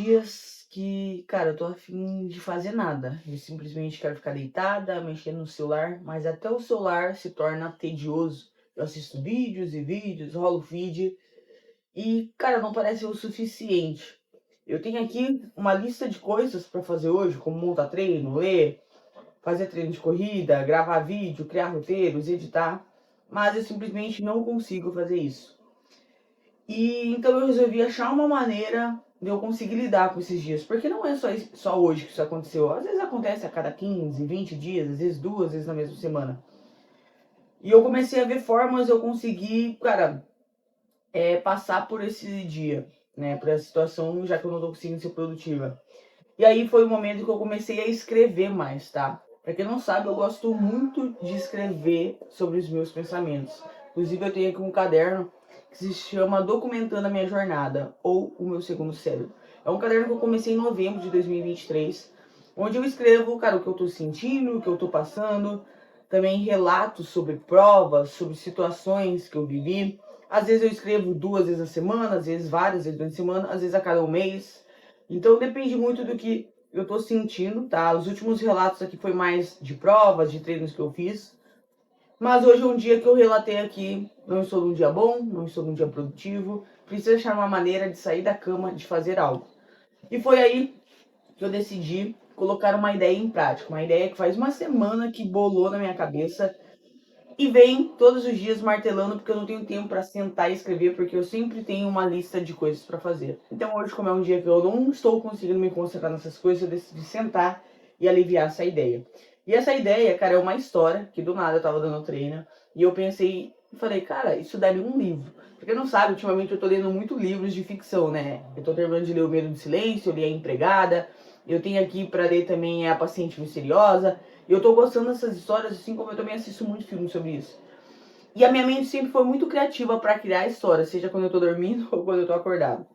dias que, cara, eu tô a fim de fazer nada. Eu simplesmente quero ficar deitada, mexendo no celular, mas até o celular se torna tedioso. Eu assisto vídeos e vídeos, rolo o feed e, cara, não parece o suficiente. Eu tenho aqui uma lista de coisas pra fazer hoje, como montar treino, ler, fazer treino de corrida, gravar vídeo, criar roteiros, editar, mas eu simplesmente não consigo fazer isso. E então eu resolvi achar uma maneira de eu conseguir lidar com esses dias, porque não é só hoje que isso aconteceu. Às vezes acontece a cada 15, 20 dias, às vezes duas vezes na mesma semana. E eu comecei a ver formas de eu conseguir, cara, passar por esse dia, né, por essa situação, já que eu não tô conseguindo ser produtiva. E aí foi o momento que eu comecei a escrever mais, tá? Pra quem não sabe, eu gosto muito de escrever sobre os meus pensamentos. Inclusive, eu tenho aqui um caderno que se chama Documentando a Minha Jornada, ou O Meu Segundo Cérebro. É um caderno que eu comecei em novembro de 2023, onde eu escrevo, cara, o que eu tô sentindo, o que eu tô passando, também relatos sobre provas, sobre situações que eu vivi. Às vezes eu escrevo duas vezes na semana, às vezes várias vezes na semana, às vezes a cada um mês. Então depende muito do que eu tô sentindo, tá? Os últimos relatos aqui foi mais de provas, de treinos que eu fiz. Mas hoje é um dia que eu relatei aqui, não estou num dia bom, não estou num dia produtivo, preciso achar uma maneira de sair da cama, de fazer algo. E foi aí que eu decidi colocar uma ideia em prática, uma ideia que faz uma semana que bolou na minha cabeça e vem todos os dias martelando porque eu não tenho tempo para sentar e escrever, porque eu sempre tenho uma lista de coisas para fazer. Então hoje, como é um dia que eu não estou conseguindo me concentrar nessas coisas, eu decidi sentar e aliviar essa ideia. E essa ideia, cara, é uma história que do nada eu tava dando treino e eu pensei e falei, cara, isso daria um livro. Porque não sabe, ultimamente eu tô lendo muito livros de ficção, né? Eu tô terminando de ler O Medo do Silêncio, eu li A Empregada, eu tenho aqui para ler também A Paciente Misteriosa. E eu tô gostando dessas histórias, assim como eu também assisto muito filme sobre isso. E a minha mente sempre foi muito criativa para criar histórias, seja quando eu tô dormindo ou quando eu tô acordado.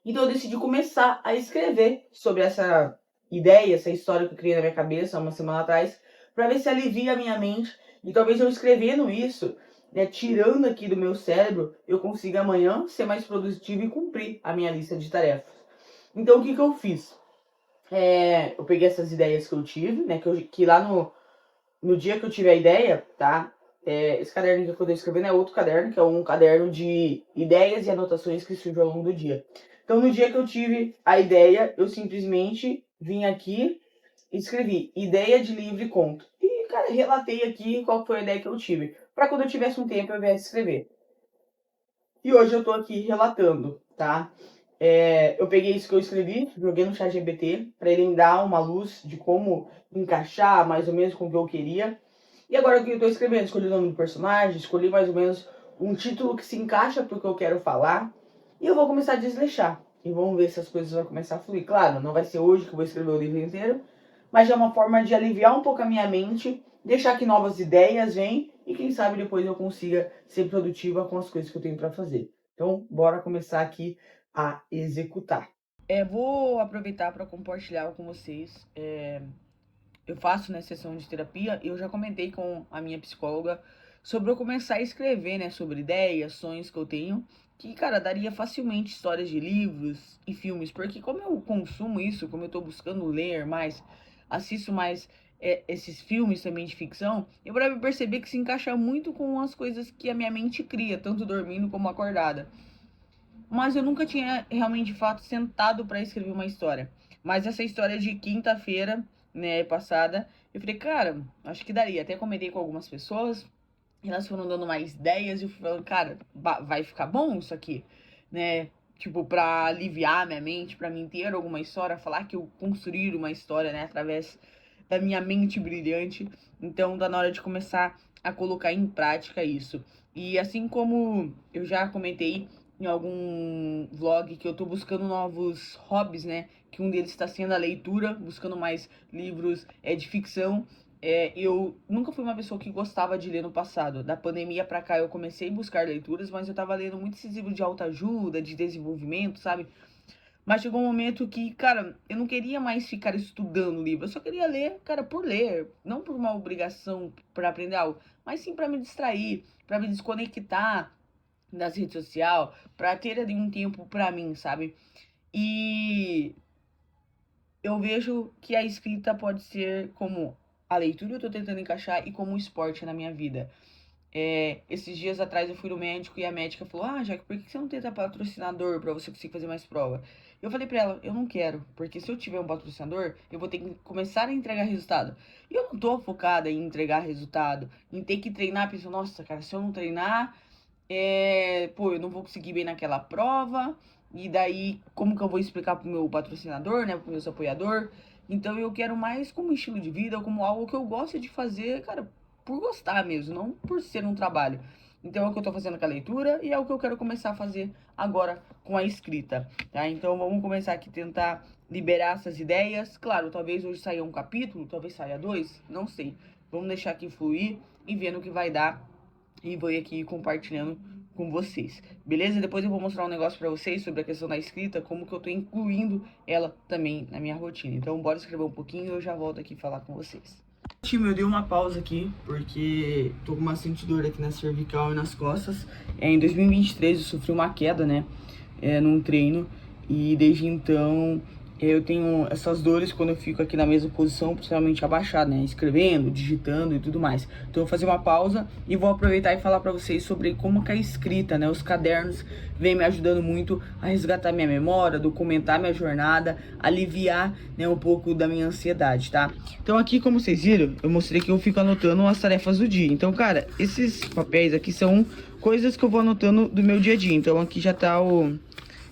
Então eu decidi começar a escrever sobre essa ideia, essa história que eu criei na minha cabeça há uma semana atrás, para ver se alivia a minha mente. E talvez eu escrevendo isso, né, tirando aqui do meu cérebro, eu consiga amanhã ser mais produtivo e cumprir a minha lista de tarefas. Então o que que eu fiz? Eu peguei essas ideias que eu tive, né, que lá no dia que eu tive a ideia, tá? Esse caderno que eu tô escrevendo é outro caderno, que é um caderno de ideias e anotações que surgem ao longo do dia. Então, no dia que eu tive a ideia, eu simplesmente vim aqui e escrevi ideia de livro e conto. E, cara, relatei aqui qual foi a ideia que eu tive. Para quando eu tivesse um tempo, eu viesse escrever. E hoje eu tô aqui relatando, tá? Eu peguei isso que eu escrevi, joguei no ChatGPT para ele me dar uma luz de como encaixar mais ou menos com o que eu queria. E agora que eu tô escrevendo, escolhi o nome do personagem, escolhi mais ou menos um título que se encaixa pro que eu quero falar. E eu vou começar a desleixar. E vamos ver se as coisas vão começar a fluir. Claro, não vai ser hoje que eu vou escrever o livro inteiro, mas é uma forma de aliviar um pouco a minha mente, deixar que novas ideias venham e quem sabe depois eu consiga ser produtiva com as coisas que eu tenho para fazer. Então, bora começar aqui a executar. Vou aproveitar para compartilhar com vocês. Eu faço, né, sessão de terapia e eu já comentei com a minha psicóloga sobre eu começar a escrever, né, sobre ideias, sonhos que eu tenho, que, cara, daria facilmente histórias de livros e filmes, porque como eu consumo isso, como eu tô buscando ler mais, assisto mais esses filmes também de ficção, eu pra perceber que se encaixa muito com as coisas que a minha mente cria, tanto dormindo como acordada. Mas eu nunca tinha realmente de fato sentado para escrever uma história. Mas essa história de quinta-feira, né, passada, eu falei, cara, acho que daria. Até comentei com algumas pessoas, elas foram dando mais ideias e eu fui falando, cara, vai ficar bom isso aqui, né? Tipo, pra aliviar minha mente, pra mim ter alguma história, falar que eu construí uma história, né, através da minha mente brilhante. Então, tá na hora de começar a colocar em prática isso. E assim como eu já comentei em algum vlog que eu tô buscando novos hobbies, né? Que um deles está sendo a leitura, buscando mais livros de ficção. Eu nunca fui uma pessoa que gostava de ler no passado. Da pandemia pra cá eu comecei a buscar leituras, mas eu tava lendo muito esses livros de autoajuda, de desenvolvimento, sabe? Mas chegou um momento que, cara, eu não queria mais ficar estudando livro. Eu só queria ler, cara, por ler. Não por uma obrigação para aprender algo, mas sim para me distrair, para me desconectar das redes sociais, para ter ali um tempo para mim, sabe? E eu vejo que a escrita pode ser como a leitura, eu tô tentando encaixar, e como o esporte na minha vida. Esses dias atrás eu fui no médico e a médica falou: Ah, Jaque, por que você não tenta patrocinador pra você conseguir fazer mais prova? Eu falei pra ela: Eu não quero, porque se eu tiver um patrocinador, eu vou ter que começar a entregar resultado. E eu não tô focada em entregar resultado, em ter que treinar, pensando: Nossa, cara, se eu não treinar, pô, eu não vou conseguir bem naquela prova. E daí, como que eu vou explicar pro meu patrocinador, né, pro meu apoiador? Então eu quero mais como estilo de vida, como algo que eu gosto de fazer, cara, por gostar mesmo, não por ser um trabalho. Então é o que eu tô fazendo com a leitura e é o que eu quero começar a fazer agora com a escrita, tá? Então vamos começar aqui a tentar liberar essas ideias. Claro, talvez hoje saia um capítulo, talvez saia dois, não sei. Vamos deixar aqui fluir e vendo o que vai dar e vou aqui compartilhando com vocês, beleza? Depois eu vou mostrar um negócio pra vocês sobre a questão da escrita, como que eu tô incluindo ela também na minha rotina. Então bora escrever um pouquinho e eu já volto aqui falar com vocês. Time, eu dei uma pausa aqui, porque tô com bastante dor aqui na cervical e nas costas. Em 2023 eu sofri uma queda, né, num treino, e desde então eu tenho essas dores quando eu fico aqui na mesma posição, principalmente abaixado, né, escrevendo, digitando e tudo mais. Então eu vou fazer uma pausa e vou aproveitar e falar pra vocês sobre como que a escrita, né, os cadernos, vem me ajudando muito a resgatar minha memória, documentar minha jornada, aliviar, né, um pouco da minha ansiedade, tá? Então aqui, como vocês viram, eu mostrei que eu fico anotando as tarefas do dia. Então, cara, esses papéis aqui são coisas que eu vou anotando do meu dia a dia. Então aqui já tá o...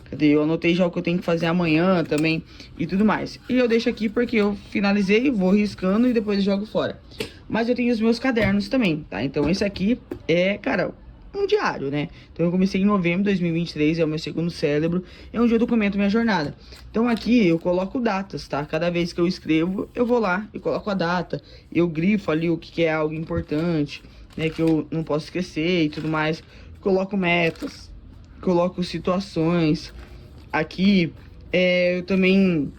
Cadê? Eu anotei já o que eu tenho que fazer amanhã também e tudo mais. E eu deixo aqui porque eu finalizei, vou riscando e depois jogo fora. Mas eu tenho os meus cadernos também, tá? Então esse aqui é, cara, um diário, né? Então eu comecei em novembro de 2023, é o meu segundo cérebro, é onde eu documento minha jornada. Então aqui eu coloco datas, tá? Cada vez que eu escrevo, eu vou lá e coloco a data. Eu grifo ali o que é algo importante, né? Que eu não posso esquecer e tudo mais. Coloco metas, coloco situações. Aqui eu também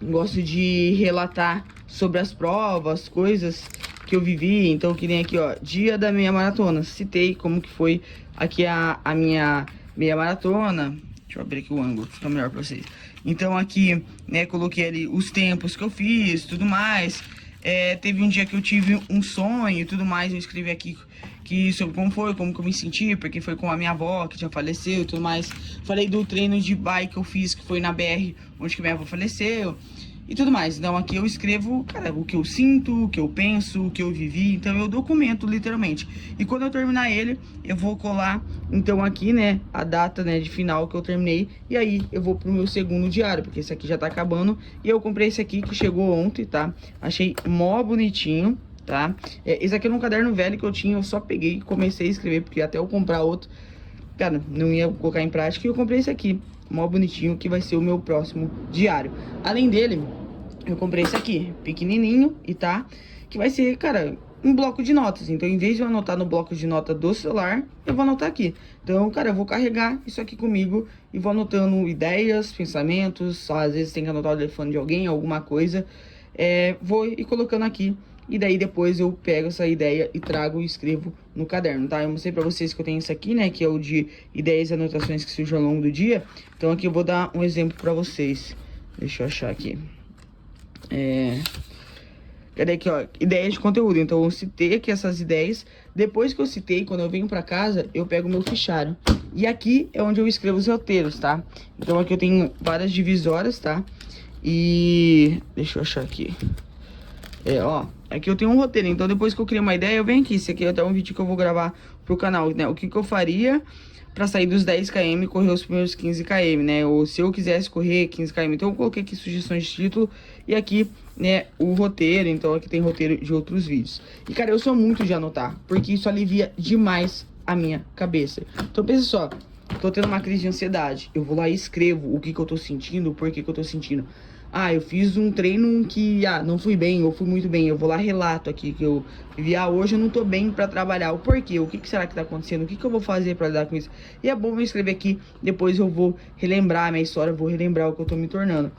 gosto de relatar sobre as provas, coisas que eu vivi. Então, que nem aqui, ó, dia da meia maratona. Citei como que foi aqui a minha meia maratona. Deixa eu abrir aqui o ângulo, fica melhor pra vocês. Então aqui, né, coloquei ali os tempos que eu fiz, tudo mais. Teve um dia que eu tive um sonho e tudo mais, eu escrevi aqui sobre como foi, como que eu me senti, porque foi com a minha avó que já faleceu e tudo mais. Falei do treino de bike que eu fiz, que foi na BR, onde que minha avó faleceu e tudo mais. Então aqui eu escrevo, cara, o que eu sinto, o que eu penso, o que eu vivi. Então eu documento literalmente. E quando eu terminar ele, eu vou colar, então aqui, né, a data, né, de final que eu terminei. E aí eu vou pro meu segundo diário, porque esse aqui já tá acabando. E eu comprei esse aqui que chegou ontem, tá? Achei mó bonitinho, tá? Esse aqui era um caderno velho que eu tinha, eu só peguei e comecei a escrever, porque até eu comprar outro, cara, não ia colocar em prática. E eu comprei esse aqui, mó bonitinho, que vai ser o meu próximo diário. Além dele, eu comprei esse aqui, pequenininho, e tá? Que vai ser, cara, um bloco de notas. Então, em vez de eu anotar no bloco de nota do celular, eu vou anotar aqui. Então, cara, eu vou carregar isso aqui comigo e vou anotando ideias, pensamentos. Às vezes tem que anotar o telefone de alguém, alguma coisa. Vou ir colocando aqui. E daí depois eu pego essa ideia e trago e escrevo no caderno, tá? Eu mostrei pra vocês que eu tenho isso aqui, né? Que é o de ideias e anotações que surgem ao longo do dia. Então aqui eu vou dar um exemplo pra vocês. Deixa eu achar aqui. Cadê aqui, ó? Ideias de conteúdo. Então eu citei aqui essas ideias. Depois que eu citei, quando eu venho pra casa, eu pego o meu fichário. E aqui é onde eu escrevo os roteiros, tá? Então aqui eu tenho várias divisórias, tá? E... deixa eu achar aqui. Ó, aqui eu tenho um roteiro, então depois que eu criei uma ideia, eu venho aqui. Esse aqui é até um vídeo que eu vou gravar pro canal, né? O que que eu faria pra sair dos 10 km e correr os primeiros 15 km, né? Ou se eu quisesse correr 15 km. Então eu coloquei aqui sugestões de título e aqui, né, o roteiro. Então aqui tem roteiro de outros vídeos. E, cara, eu sou muito de anotar, porque isso alivia demais a minha cabeça. Então pensa só, tô tendo uma crise de ansiedade. Eu vou lá e escrevo o que que eu tô sentindo, o porquê que eu tô sentindo. Ah, eu fiz um treino que, não fui bem, ou fui muito bem. Eu vou lá, relato aqui que eu vivi, hoje eu não tô bem pra trabalhar. O porquê? O que que será que tá acontecendo? O que que eu vou fazer pra lidar com isso? E é bom eu escrever aqui, depois eu vou relembrar a minha história, vou relembrar o que eu tô me tornando.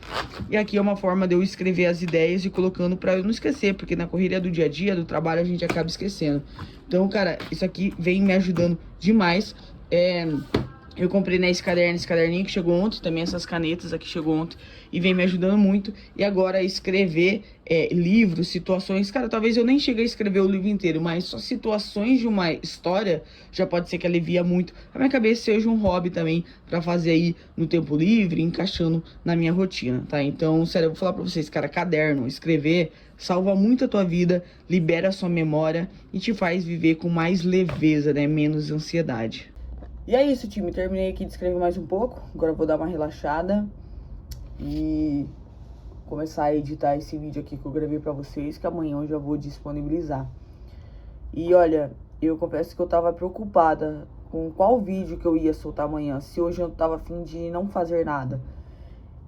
E aqui é uma forma de eu escrever as ideias e colocando pra eu não esquecer, porque na correria do dia a dia, do trabalho, a gente acaba esquecendo. Então, cara, isso aqui vem me ajudando demais. Eu comprei, né, esse caderninho que chegou ontem, também essas canetas aqui chegou ontem e vem me ajudando muito. E agora escrever livros, situações, cara, talvez eu nem chegue a escrever o livro inteiro, mas só situações de uma história já pode ser que alivia muito a minha cabeça, seja um hobby também pra fazer aí no tempo livre, encaixando na minha rotina, tá? Então, sério, eu vou falar pra vocês, cara, caderno, escrever salva muito a tua vida, libera a sua memória e te faz viver com mais leveza, né, menos ansiedade. E é isso, time. Terminei aqui de escrever mais um pouco. Agora eu vou dar uma relaxada e começar a editar esse vídeo aqui que eu gravei pra vocês, que amanhã eu já vou disponibilizar. E olha, eu confesso que eu tava preocupada com qual vídeo que eu ia soltar amanhã, se hoje eu tava a fim de não fazer nada.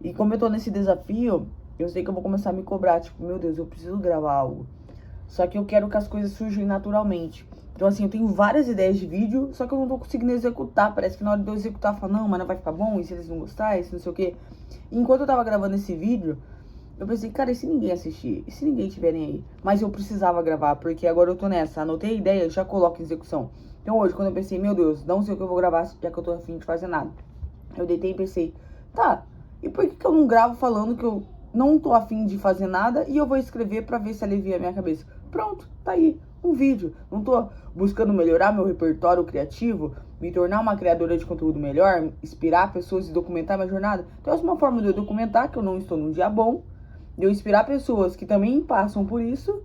E como eu tô nesse desafio, eu sei que eu vou começar a me cobrar, tipo, meu Deus, eu preciso gravar algo. Só que eu quero que as coisas surjam naturalmente. Então, assim, eu tenho várias ideias de vídeo, só que eu não tô conseguindo executar. Parece que na hora de eu executar, eu falo, não, mas não vai ficar bom, e se eles não gostarem, isso não sei o quê. E enquanto eu tava gravando esse vídeo, eu pensei, cara, e se ninguém assistir? E se ninguém tiver nem aí? Mas eu precisava gravar, porque agora eu tô nessa. Anotei a ideia, já coloco em execução. Então hoje, quando eu pensei, meu Deus, não sei o que eu vou gravar, já que eu tô afim de fazer nada. Eu deitei e pensei, tá, e por que eu não gravo falando que eu não tô afim de fazer nada e eu vou escrever pra ver se alivia a minha cabeça? Pronto, tá aí, um vídeo. Não tô buscando melhorar meu repertório criativo, me tornar uma criadora de conteúdo melhor, inspirar pessoas e documentar minha jornada. Então essa é uma forma de eu documentar que eu não estou num dia bom, de eu inspirar pessoas que também passam por isso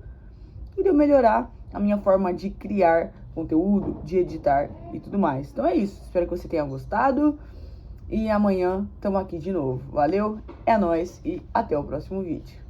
e de eu melhorar a minha forma de criar conteúdo, de editar e tudo mais. Então é isso, espero que você tenha gostado e amanhã estamos aqui de novo. Valeu, é nóis e até o próximo vídeo.